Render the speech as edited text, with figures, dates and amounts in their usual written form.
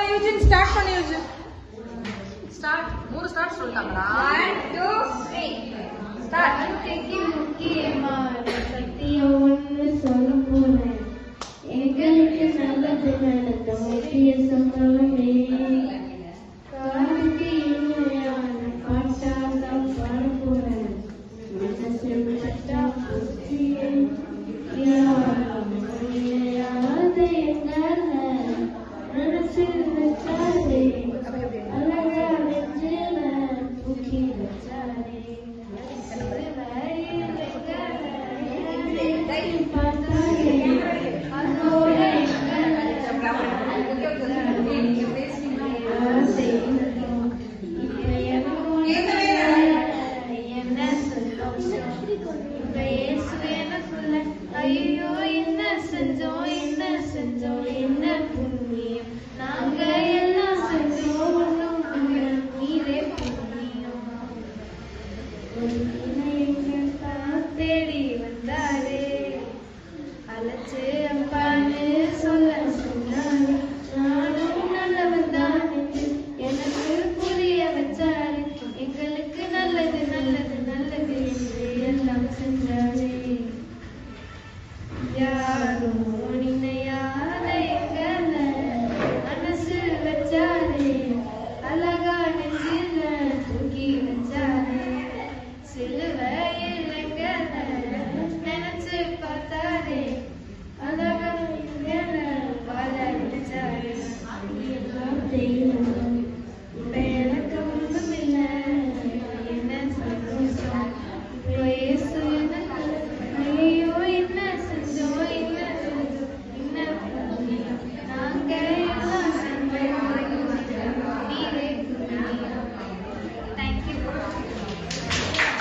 Eugene start பண்ணு Eugene. Start. 3 start சொல்லிட்டாங்களா? 1 2 3 start. வாழ்க்கைக்கு முக்கியமான சத்தியம் ஒன்று சொல்ல போறேன். எங்களுக்கு நல்லது நடந்த முக்கிய சம்பவமே காதுக்கு இனிமையான பாட்டாதான் பாட போறேன். மனசு பட்டா புத்தியே யாராவது என்னால மனசில் வச்சாலே அழகா நெஞ்சில தூக்கி வச்சாலே பார்த்து